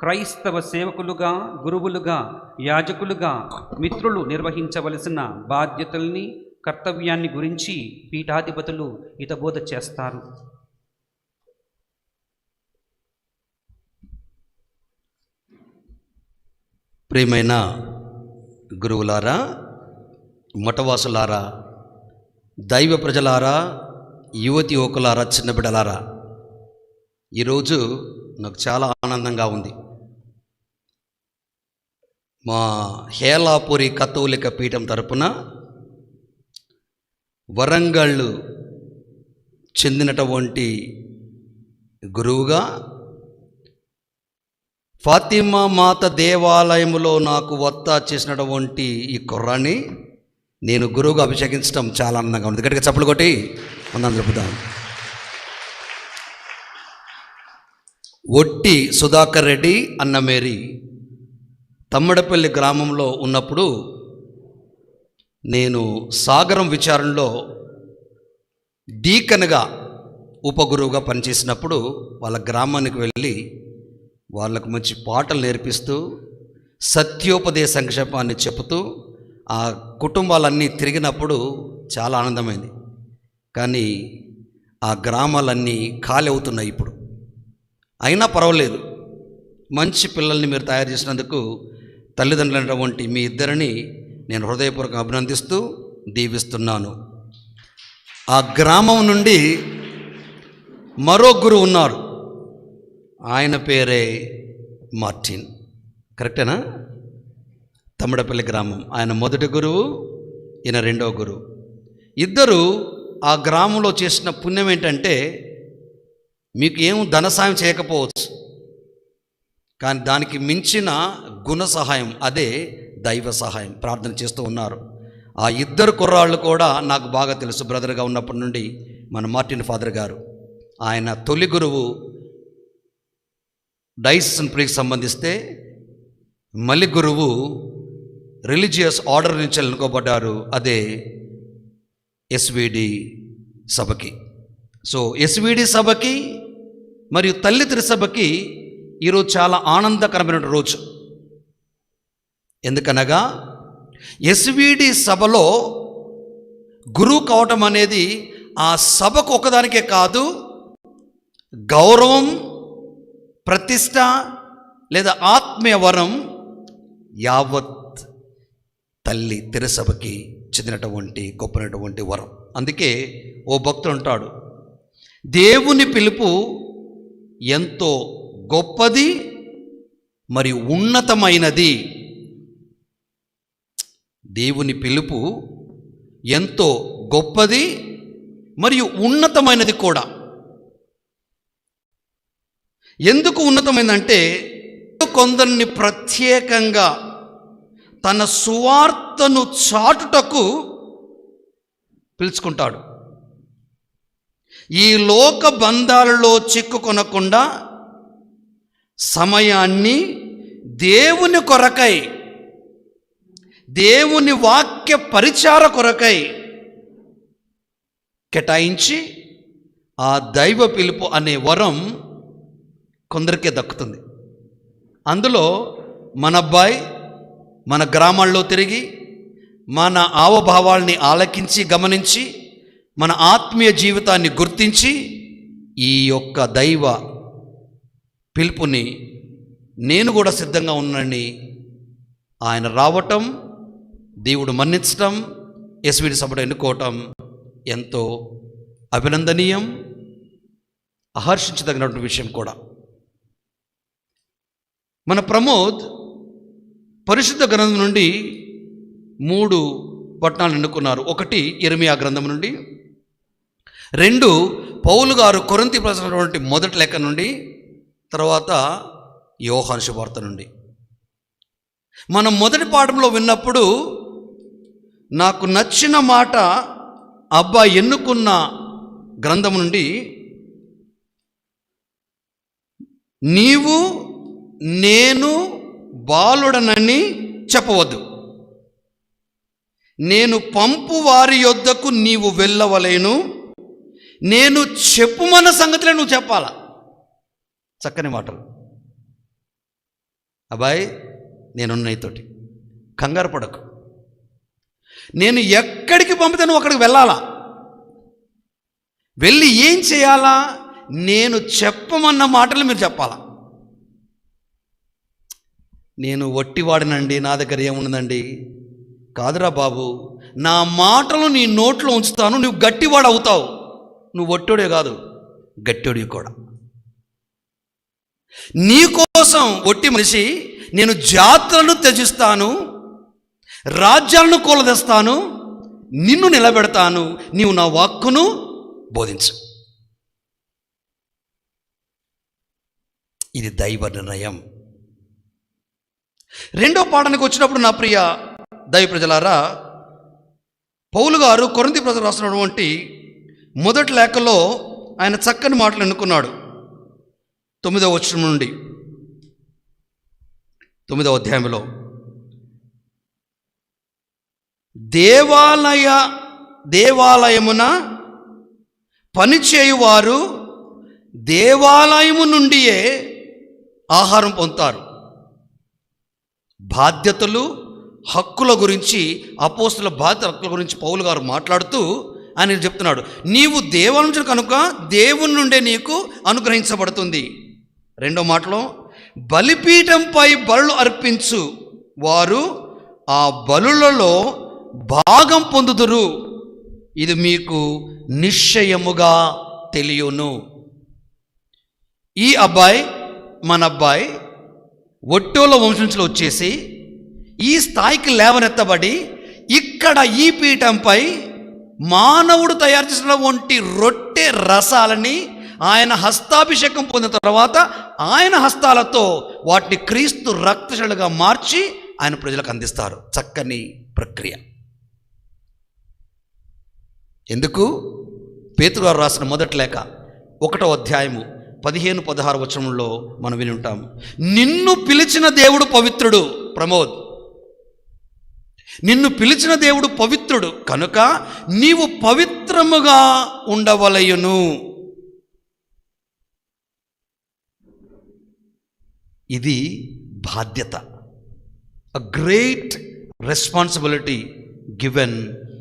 క్రైస్తవ సేవకులుగా, గురువులుగా, యాజకులుగా మిత్రులు నిర్వహించవలసిన బాధ్యతల్ని, కర్తవ్యాన్ని గురించి పీఠాధిపతులు హితబోధ చేస్తారు. ప్రియమైన గురువులారా, మఠవాసులారా, దైవ ప్రజలారా, యువతి యువకులారా, చిన్న బిడ్డలారా, ఈరోజు నాకు చాలా ఆనందంగా ఉంది. మా హేలాపురి కథోలిక పీఠం తరపున వరంగల్ చెందినటువంటి గురువుగా ఫాతిమా మాత దేవాలయంలో నాకు వత్తా చేసినటువంటి ఈ కుర్రాన్ని నేను గురువుగా అభిషేకించడం చాలా ఆనందంగా ఉంది. గట్టిగా చప్పలు కొట్టి అందరం చెప్పుదాం. ఒట్టి సుధాకర్ రెడ్డి అన్న మేరీ తమ్మడపల్లి గ్రామంలో ఉన్నప్పుడు నేను సాగరం విచారణలో డీకన్గా ఉపగురువుగా పనిచేసినప్పుడు వాళ్ళ గ్రామానికి వెళ్ళి వాళ్ళకు మంచి పాటలు నేర్పిస్తూ సత్యోపదేశ సంక్షేపాన్ని చెబుతూ ఆ కుటుంబాలన్నీ తిరిగినప్పుడు చాలా ఆనందమైంది. కానీ ఆ గ్రామాలన్నీ ఖాళీ అవుతున్నాయి ఇప్పుడు. అయినా పర్వాలేదు, మంచి పిల్లల్ని మీరు తయారు చేసినందుకు తల్లిదండ్రులైనటువంటి మీ ఇద్దరిని నేను హృదయపూర్వకంగా అభినందిస్తూ దీవిస్తున్నాను. ఆ గ్రామం నుండి మరో గురువు ఉన్నారు, ఆయన పేరే మార్టిన్. కరెక్టేనా? తమ్మడపల్లి గ్రామం, ఆయన మొదటి గురువు, ఈయన రెండవ గురువు. ఇద్దరు ఆ గ్రామంలో చేసిన పుణ్యం ఏంటంటే, మీకు ఏం ధన సహాయం చేయకపోవచ్చు, కానీ దానికి మించిన గుణ సహాయం, అదే దైవ సహాయం ప్రార్థన చేస్తూ ఉన్నారు. ఆ ఇద్దరు కుర్రాళ్ళు కూడా నాకు బాగా తెలుసు. బ్రదర్గా ఉన్నప్పటి నుండి మన మార్టిన్ ఫాదర్ గారు, ఆయన తొలి గురువు డైసన్ ప్రీకి సంబంధిస్తే, మలి గురువు రిలీజియస్ ఆర్డర్ నుంచి ఎన్నుకోబడ్డారు, అదే ఎస్విడి సభకి. సో ఎస్విడి సభకి మరియు తల్లి తిరుసభకి ఈరోజు చాలా ఆనందకరమైన రోజు. ఎందుకనగా ఎస్విడి సభలో గురువు కావటం అనేది ఆ సభకు ఒకదానికే కాదు, గౌరవం, ప్రతిష్ట లేదా ఆత్మీయ వరం యావత్ తల్లి తిరుసభకి చెందినటువంటి గొప్పనటువంటి వరం. అందుకే ఓ భక్తుడు అంటాడు, దేవుని పిలుపు ఎంతో గొప్పది మరియు ఉన్నతమైనది. దేవుని పిలుపు ఎంతో గొప్పది మరియు ఉన్నతమైనది కూడా. ఎందుకు ఉన్నతమైందంటే, కొందరిని ప్రత్యేకంగా తన సువార్తను చాటుటకు పిలుచుకుంటాడు. ఈ లోక బంధాలలో చిక్కుకొనకుండా సమయాన్ని దేవుని కొరకై, దేవుని వాక్య పరిచార కొరకై కేటాయించి ఆ దైవ పిలుపు అనే వరం కొందరికే దక్కుతుంది. అందులో మన అబ్బాయి మన గ్రామాల్లో తిరిగి మన ఆవభావాల్ని ఆలకించి గమనించి మన ఆత్మీయ జీవితాన్ని గుర్తించి ఈ యొక్క దైవ పిలుపుని నేను కూడా సిద్ధంగా ఉన్నానని ఆయన రావటం, దేవుడు మన్నించటం, ఎస్విడి సభలో ఎన్నుకోవటం ఎంతో అభినందనీయం, హర్షించదగినటువంటి విషయం కూడా. మన ప్రమోద్ పరిశుద్ధ గ్రంథం నుండి 3 పట్టణాలు ఎన్నుకున్నారు. 1 యిర్మీయా గ్రంథం నుండి, 2 పౌలు గారు కొరింథీ రాసినటువంటి మొదటి లేఖ నుండి, తర్వాత యోహాను శుభవార్త నుండి. మనం మొదటి పాఠంలో విన్నప్పుడు నాకు నచ్చిన మాట, అబ్బా ఎన్నుకున్న గ్రంథం నుండి, నీవు నేను బాలుడనని చెప్పవద్దు, నేను పంపు వారి యొద్దకు నీవు వెళ్ళవలేను, నేను చెప్పుమన్న సంగతిలో నువ్వు చెప్పాలా. చక్కని మాటలు. అబ్బాయి నేనున్న నీతోటి, కంగారు పడకు, నేను ఎక్కడికి పంపితే అక్కడికి వెళ్ళాలా, వెళ్ళి ఏం చేయాలా, నేను చెప్పమన్న మాటలు మీరు చెప్పాలా. నేను ఒట్టివాడినండి, నా దగ్గర ఏముండదండి, కాదురా బాబు, నా మాటలు నీ నోట్లో ఉంచుతాను, నువ్వు గట్టివాడు అవుతావు. నువ్వు ఒట్టోడే కాదు, గట్టోడి కూడా. నీకోసం ఒట్టి మనిషి, నేను జాతులను త్యజిస్తాను, రాజ్యాలను కూలదెస్తాను, నిన్ను నిలబెడతాను, నీవు నా వాక్కును బోధించు. ఇది దైవ నిర్ణయం. రెండో పాఠానికి వచ్చినప్పుడు నా ప్రియ దైవ ప్రజలారా, పౌలు గారు కొరింథీ ప్రజలకు రాసినటువంటి మొదటి లేఖలో ఆయన చక్కని మాటలు ఎన్నుకున్నాడు. 9వ వచనం నుండి 9వ అధ్యాయంలో, దేవాలయమున పనిచేయువారు దేవాలయము నుండియే ఆహారం పొందుతారు. బాధ్యతలు, హక్కుల గురించి, అపోస్తుల బాధ్యత హక్కుల గురించి పౌలు గారు మాట్లాడుతూ ఆయన చెప్తున్నాడు, నీవు దేవాలయం నుంచి కనుక దేవుని నుండే నీకు అనుగ్రహించబడుతుంది. రెండో మాటలో, బలిపీఠంపై బలులు అర్పించు వారు ఆ బలులలో భాగం పొందుదురు, ఇది మీకు నిశ్చయముగా తెలియను. ఈ అబ్బాయి, మన అబ్బాయి ఒట్టోల వంశంలో వచ్చేసి ఈ స్థాయికి లేవనెత్తబడి ఇక్కడ ఈ పీఠంపై మానవుడు తయారు చేసినటువంటి రొట్టె రసాలని ఆయన హస్తాభిషేకం పొందిన తర్వాత ఆయన హస్తాలతో వాటిని క్రీస్తు రక్తశలుగా మార్చి ఆయన ప్రజలకు అందిస్తారు. చక్కని ప్రక్రియ. ఎందుకు? పేతురు గారు రాసిన మొదటి లేఖ 1వ అధ్యాయము 15-16 వచనంలో మనం విని ఉంటాం, నిన్ను పిలిచిన దేవుడు పవిత్రుడు. ప్రమోద్, నిన్ను పిలిచిన దేవుడు పవిత్రుడు కనుక నీవు పవిత్రముగా ఉండవలయును. ఇది బాధ్యత. A great responsibility given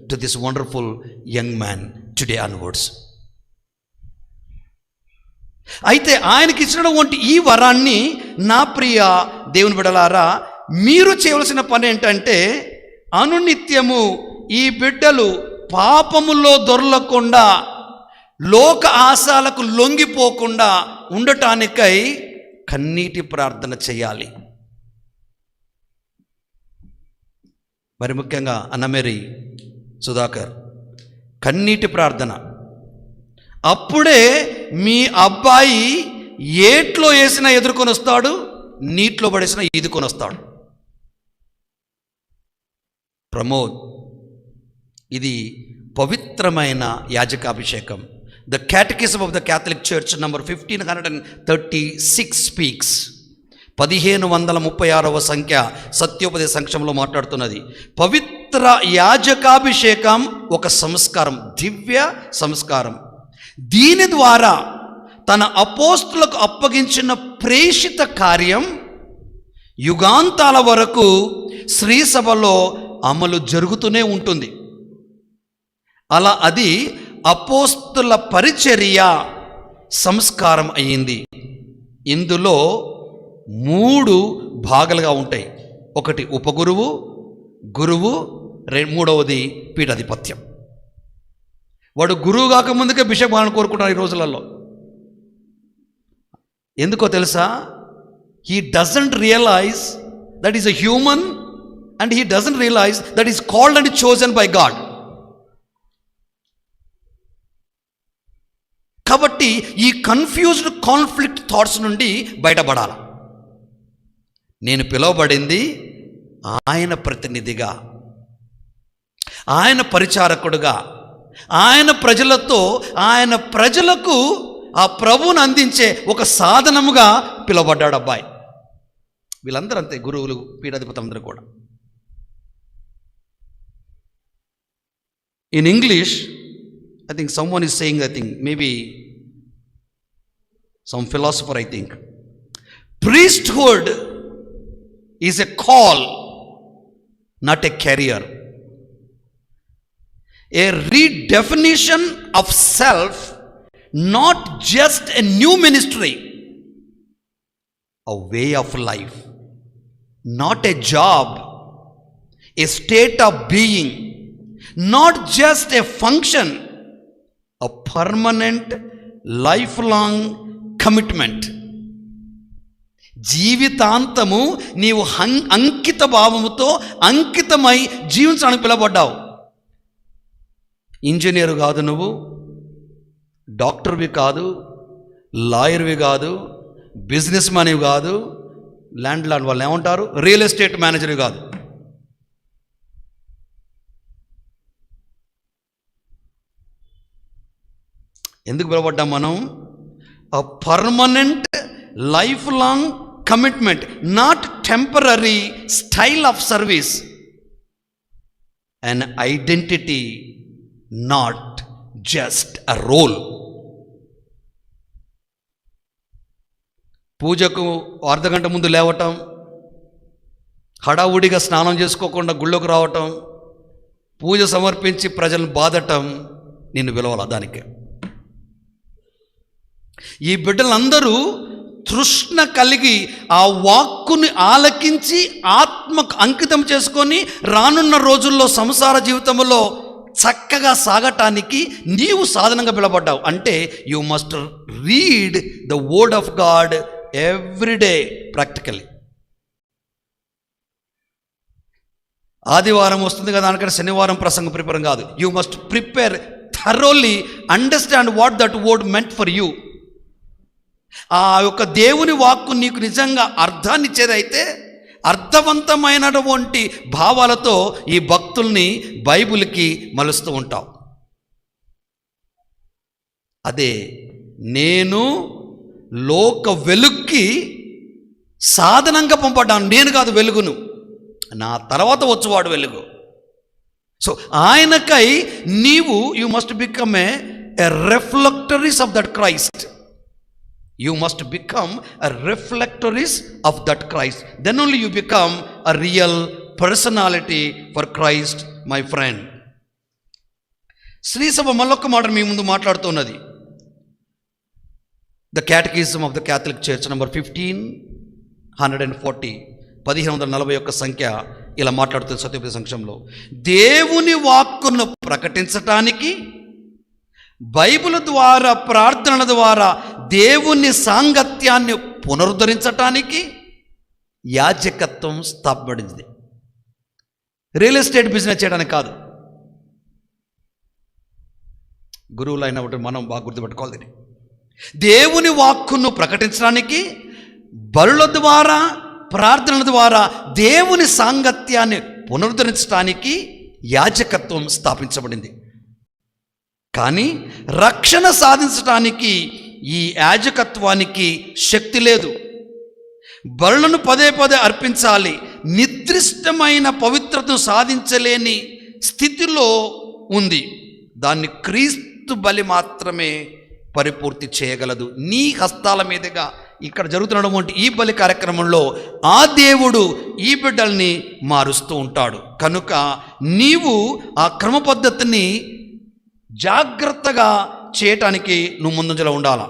to this wonderful young man today onwards. అయితే ఆయనకి ఇచ్చినటువంటి ఈ వరాన్ని నా ప్రియ దేవుని బిడ్డలారా, మీరు చేయవలసిన పని ఏంటంటే, అనునిత్యము ఈ బిడ్డలు పాపములో దొరలకుండా, లోక ఆశలకు లొంగిపోకుండా ఉండటానికై కన్నీటి ప్రార్థన చేయాలి. మరి ముఖ్యంగా అన్నమేరీ సుధాకర్, కన్నీటి ప్రార్థన. అప్పుడే మీ అబ్బాయి ఏట్లో వేసినా ఎదుర్కొని వస్తాడు, నీటిలో పడేసినా ఈదుకొని వస్తాడు. ప్రమోద్, ఇది పవిత్రమైన యాజకాభిషేకం. The catechism of the Catholic church number 1536 speaks, 1536వ సంఖ్య సత్యోపదేశ సంక్షంలో మాట్లాడుతున్నది. పవిత్ర యాజకాభిషేకం ఒక సంస్కారం, దివ్య సంస్కారం. దీని ద్వారా తన అపోస్తులకు అప్పగించిన ప్రేషిత కార్యం యుగాంతాల వరకు శ్రీసభలో అమలు జరుగుతూనే ఉంటుంది. అలా అది అపోస్తుల పరిచర్య సంస్కారం అయ్యింది. ఇందులో 3 భాగాలుగా ఉంటాయి. ఒకటి ఉపగురువు, గురువు, మూడవది పీఠాధిపత్యం. వాడు గురువు కాకముందుకే బిషప్ అని కోరుకుంటారు ఈ రోజులలో. ఎందుకో తెలుసా? He doesn't realize that is a human and he doesn't realize that is called and chosen by God. కాబట్టి ఈ కన్ఫ్యూజ్డ్ కాన్ఫ్లిక్ట్ థాట్స్ నుండి బయటపడాలి. నేను పిలువబడింది ఆయన ప్రతినిధిగా, ఆయన పరిచారకుడుగా, ఆయన ప్రజలకు ఆ ప్రభువును అందించే ఒక సాధనముగా పిలువబడ్డాడు అబ్బాయి. వీళ్ళందరూ అంతే, గురువులు, పీఠాధిపతులు అందరూ కూడా. In English, I think someone is saying, maybe some philosopher, priesthood is a call, not a career. A redefinition of self, not just a new ministry, a way of life, not a job, a state of being, not just a function, a permanent, lifelong commitment. జీవితాంతము నీవు అంకిత భావముతో అంకితమై జీవించడానికి పిలవబడ్డావు. Engineer కాదు, నువ్వు డాక్టర్వి కాదు, లాయర్వి కాదు, business మ్యాన్వి కాదు, land వాళ్ళు ఏమంటారు, రియల్ ఎస్టేట్ మేనేజర్వి కాదు. ఎందుకు పిలవబడ్డాం మనం? A permanent life long commitment, not temporary style of service, an identity, not just a role. పూజకు అర్ధగంట ముందు లేవటం, హడావుడిగా స్నానం చేసుకోకుండా గుళ్ళోకి రావటం, పూజ సమర్పించి ప్రజలను బాధటం నిన్ను పిలవాల దానికి. ఈ బిడ్డలందరూ తృష్ణ కలిగి ఆ వాక్కుని ఆలకించి ఆత్మకు అంకితం చేసుకొని రానున్న రోజుల్లో సంసార జీవితంలో చక్కగా సాగటానికి నీవు సాధనంగా పిలవబడ్డావు. అంటే you must read the word of God everyday practically. ఆదివారం వస్తుంది కదా అనుకుంటే శనివారం ప్రసంగం ప్రిపేర్ కాదు. You must prepare thoroughly, understand what that word meant for you. ఆ యొక్క దేవుని వాక్కు నీకు నిజంగా అర్థాన్ని ఇచ్చేదైతే అర్థవంతమైనటువంటి భావాలతో ఈ భక్తుల్ని బైబిల్కి మలుస్తూ ఉంటావు. అదే నేను లోక వెలుగుకి సాధనంగా పంపడ్డాను. నేను కాదు వెలుగును, నా తర్వాత వచ్చేవాడు వెలుగు. సో ఆయనకై నీవు you must become a reflectors of that Christ. You must become a reflectories of that Christ. Then only you become a real personality for Christ, my friend. శ్రీ సభ మళ్ళొక్క మాట మీ ముందు మాట్లాడుతున్నది. The catechism of the Catholic church number 1540, 1541 సంఖ్య ఇలా మాట్లాడుతుంది సత్యోపదేశ సంక్షంలో. దేవుని వాక్కును ప్రకటించటానికి, బైబిల్ ద్వారా ప్రార్థనల ద్వారా దేవుని సాంగత్యాన్ని పునరుద్ధరించటానికి యాజకత్వం స్థాపబడింది. రియల్ ఎస్టేట్ బిజినెస్ చేయడానికి కాదు. గురువులు అయినప్పుడు మనం బాగా గుర్తుపెట్టుకోవాలి దీన్ని. దేవుని వాక్కును ప్రకటించడానికి, బలుల ద్వారా ప్రార్థనల ద్వారా దేవుని సాంగత్యాన్ని పునరుద్ధరించడానికి యాజకత్వం స్థాపించబడింది. కానీ రక్షణ సాధించడానికి ఈ యాజకత్వానికి శక్తి లేదు. బలులను పదే పదే అర్పించాలి. నిర్దిష్టమైన పవిత్రతను సాధించలేని స్థితిలో ఉంది. దాన్ని క్రీస్తు బలి మాత్రమే పరిపూర్తి చేయగలదు. నీ హస్తాల మీదుగా ఇక్కడ జరుగుతున్నటువంటి ఈ బలి కార్యక్రమంలో ఆ దేవుడు ఈ బిడ్డల్ని మారుస్తూ ఉంటాడు. కనుక నీవు ఆ క్రమ పద్ధతిని జాగ్రత్తగా చేయటానికి నువ్వు ముందంజలో ఉండాలా.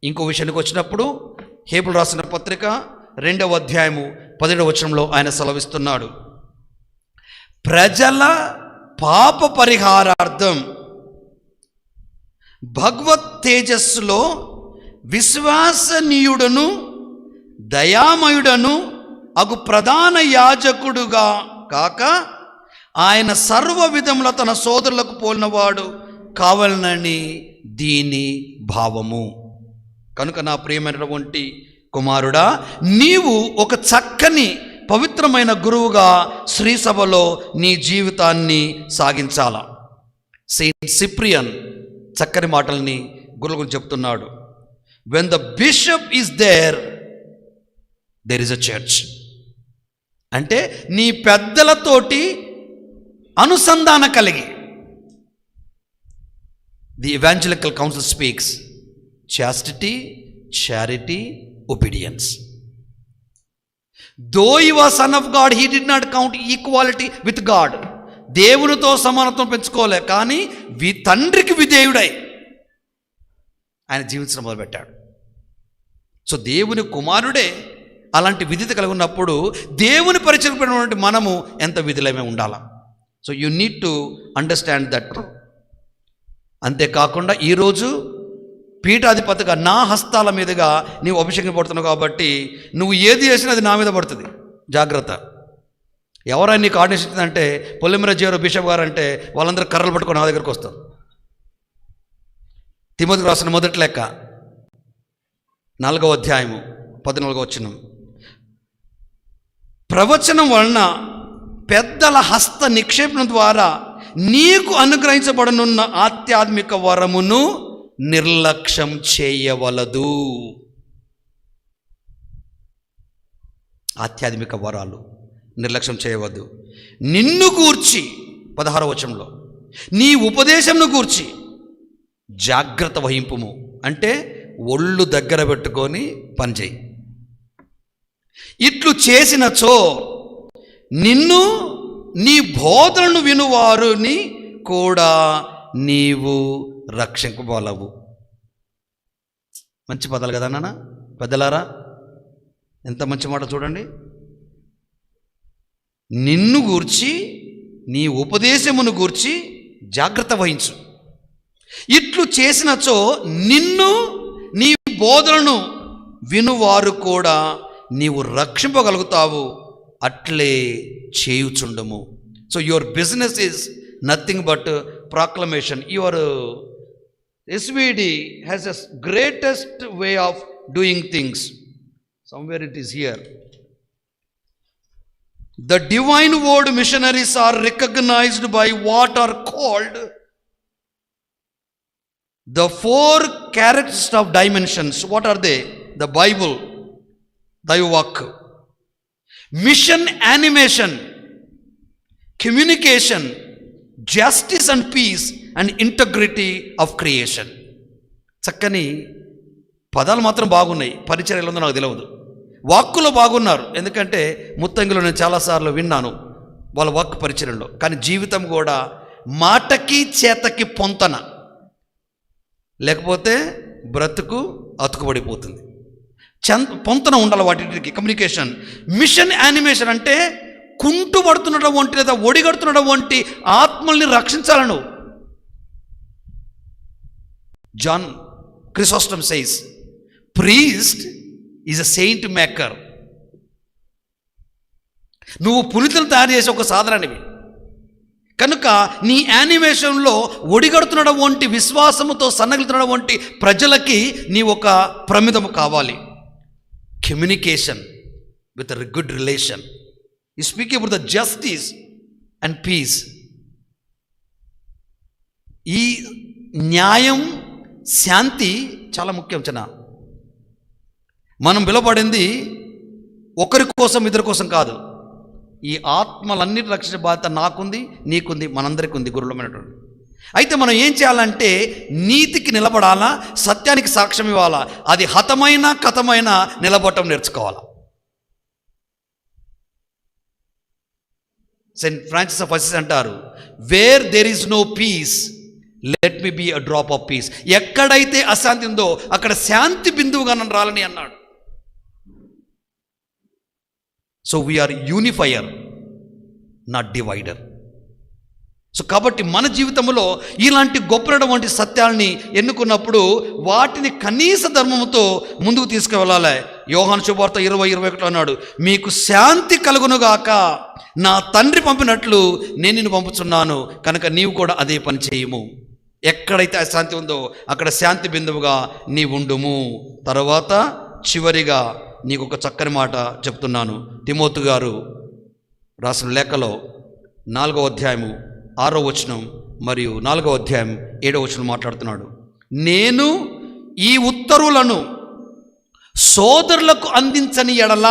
ఇంకో విషయానికి వచ్చినప్పుడు హేబులు రాసిన పత్రిక 2వ అధ్యాయము 17వ వచనంలో ఆయన సెలవిస్తున్నాడు, ప్రజల పాప పరిహారార్థం భగవత్ తేజస్సులో విశ్వాసనీయుడను దయామయుడను అగు ప్రధాన యాజకుడుగా కాక ఆయన సర్వ విధముల తన సోదరులకు పోలినవాడు కావాలనని దీని భావము. కనుక నా ప్రియమైనటువంటి కుమారుడా, నీవు ఒక చక్కని పవిత్రమైన గురువుగా శ్రీసభలో నీ జీవితాన్ని సాగించాల. సెయింట్ సిప్రియన్ చక్కని మాటల్ని గురువు గురించి చెప్తున్నాడు. When the bishop is there is a church. అంటే నీ పెద్దలతోటి అనుసంధాన కలిగి, the evangelical council speaks chastity, charity, obedience. Though he was son of God, he did not count equality with God. దేవునితో సమానత్వం పెంచుకోలే, కానీ తండ్రికి విధేయుడై ఆయన జీవించడం మొదలుపెట్టాడు. సో దేవుని కుమారుడే అలాంటి విధిత కలిగి ఉన్నప్పుడు దేవుని పరిచయమైనటువంటి మనము ఎంత విధులమే ఉండాలా. So you need to understand that. అంతేకాకుండా ఈరోజు పీఠాధిపతిగా నా హస్తాల మీదుగా నీవు అభిషేకించబడుతున్నావు కాబట్టి నువ్వు ఏది చేసినా అది నా మీద పడుతుంది. జాగ్రత్త. ఎవరైనా నీకు ఆర్డినేషన్ ఇచ్చిందంటే పొలిమర జీవో బిషప్ గారు అంటే వాళ్ళందరూ కర్రలు పట్టుకొని నా దగ్గరికి వస్తారు. తిమోతికి రాసిన మొదటి లెక్క 4వ అధ్యాయము 14వ వచనం, ప్రవచనం వలన పెద్దల హస్త నిక్షేపణ ద్వారా నీకు అనుగ్రహించబడనున్న ఆధ్యాత్మిక వరమును నిర్లక్ష్యం చేయవలదు. ఆధ్యాత్మిక వరాలు నిర్లక్ష్యం చేయవద్దు. నిన్ను గూర్చి 16వ వచనంలో నీ ఉపదేశంను గూర్చి జాగ్రత్త వహింపుము, అంటే ఒళ్ళు దగ్గర పెట్టుకొని పనిచేయి. ఇట్లు చేసినచో నిన్ను నీ బోధనను వినువారుని కూడా నీవు రక్షింపబలవు. మంచి పదాలు కదా నాన్న, పెద్దలారా, ఎంత మంచి మాట చూడండి. నిన్ను గూర్చి నీ ఉపదేశమును గూర్చి జాగ్రత్త వహించు. ఇట్లు చేసినచో నిన్ను నీ బోధనను వినువారు కూడా నీవు రక్షింపగలుగుతావు. అట్లే చేయుచుండము. So your business is nothing but proclamation. Your SVD has a greatest way of doing things. Somewhere it is here. The divine word missionaries are recognized by what are called the 4 characteristics of dimensions. What are they? The Bible, Dayavak, mission animation, communication, justice and peace and integrity of creation. చక్కని పదాలు మాత్రం బాగున్నాయి. పరిచర్యలు ఉందో నాకు తెలియదు, వాక్కులో బాగున్నారు. ఎందుకంటే ముత్తంగిలో నేను చాలాసార్లు విన్నాను వాళ్ళ వాక్కు పరిచర్యలో. కానీ జీవితం కూడా మాటకి చేతకి పొంతన లేకపోతే బ్రతుకు అతుకుబడిపోతుంది. పొంతన ఉండాలి వాటికి. కమ్యూనికేషన్, మిషన్ యానిమేషన్ అంటే కుంటుపడుతున్నడం వంటి లేదా ఒడిగడుతున్నడం వంటి ఆత్మల్ని రక్షించాలను. John Chrysostom says, priest is a saint maker. నువ్వు పునీతులను తయారు చేసే ఒక సాధనానివి కనుక నీ యానిమేషన్లో ఒడిగడుతున్నడం వంటి విశ్వాసముతో సన్నగిలుతున్నడం వంటి ప్రజలకి నీ ఒక ప్రమిదము కావాలి. Communication with a good relation. You speak about the justice and peace. ఈ న్యాయం శాంతి చాలా ముఖ్యం. చిన్న మనం పిలవబడింది ఒకరి కోసం ఇద్దరి కోసం కాదు. ఈ ఆత్మలన్నిటి రక్షించే బాధ్యత నాకుంది, నీకుంది, మనందరికీ ఉంది, గురువులమైనటువంటి. అయితే మనం ఏం చేయాలంటే నీతికి నిలబడాలా, సత్యానికి సాక్ష్యం ఇవ్వాలా. అది హతమైనా కథమైనా నిలబడటం నేర్చుకోవాలా. సెయింట్ ఫ్రాన్సిస్ ఆఫ్ అసిస్ అంటారు, where there is no peace let me be a drop of peace. ఎక్కడైతే అశాంతి ఉందో అక్కడ శాంతి బిందువుగా నన్ను రాలని అన్నాడు. So we are unifier, not divider. So కాబట్టి మన జీవితంలో ఇలాంటి గొప్ప వంటి సత్యాల్ని ఎన్నుకున్నప్పుడు వాటిని కనీస ధర్మముతో ముందుకు తీసుకువెళ్ళాలి. యోహాను శుభవార్త 20:21 అన్నాడు, మీకు శాంతి కలుగునుగాక, నా తండ్రి పంపినట్లు నేను నిన్ను పంపుచున్నాను, కనుక నీవు కూడా అదే పని చేయము. ఎక్కడైతే అశాంతి ఉందో అక్కడ శాంతి బిందువుగా నీ ఉండుము. తర్వాత చివరిగా నీకు ఒక చక్కని మాట చెప్తున్నాను. తిమోతి గారు రాసిన లేఖలో 4వ అధ్యాయము 6వ వచనం మరియు 4వ అధ్యాయం 7వ వచనం మాట్లాడుతున్నాడు. నేను ఈ ఉత్తర్వులను సోదరులకు అందించని ఎడల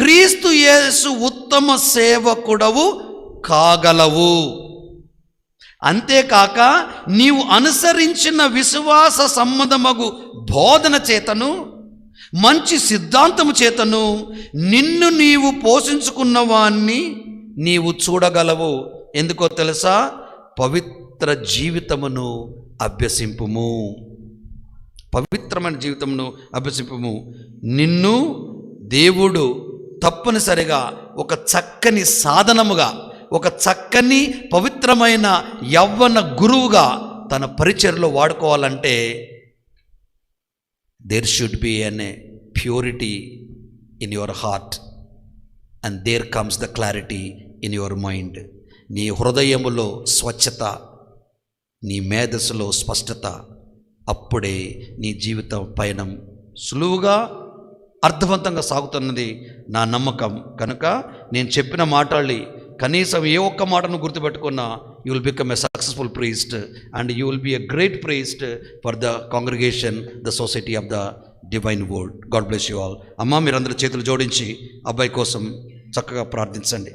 క్రీస్తు యేసు ఉత్తమ సేవకుడవు కాగలవు. అంతేకాక నీవు అనుసరించిన విశ్వాస సంబంధమగు బోధన చేతను మంచి సిద్ధాంతము చేతను నిన్ను నీవు పోషించుకున్నవాన్ని నీవు చూడగలవు. ఎందుకో తెలుసా? పవిత్ర జీవితమును అభ్యసింపుము. పవిత్రమైన జీవితమును అభ్యసింపుము. నిన్ను దేవుడు తప్పనిసరిగా ఒక చక్కని సాధనముగా, ఒక చక్కని పవిత్రమైన యవ్వన గురువుగా తన పరిచర్లో వాడుకోవాలంటే there should be an purity in your heart and there comes the clarity in your mind. నీ హృదయములో స్వచ్ఛత, నీ మేధస్సులో స్పష్టత, అప్పుడే నీ జీవితం పయనం సులువుగా అర్థవంతంగా సాగుతున్నది నా నమ్మకం. కనుక నేను చెప్పిన మాటల్ని కనీసం ఏ ఒక్క మాటను గుర్తుపెట్టుకున్నా, you will become a successful priest and you will be a great priest for the congregation, the society of the divine world. God bless you all. అమ్మా, మీరందరూ చేతులు జోడించి అబ్బాయి కోసం చక్కగా ప్రార్థించండి.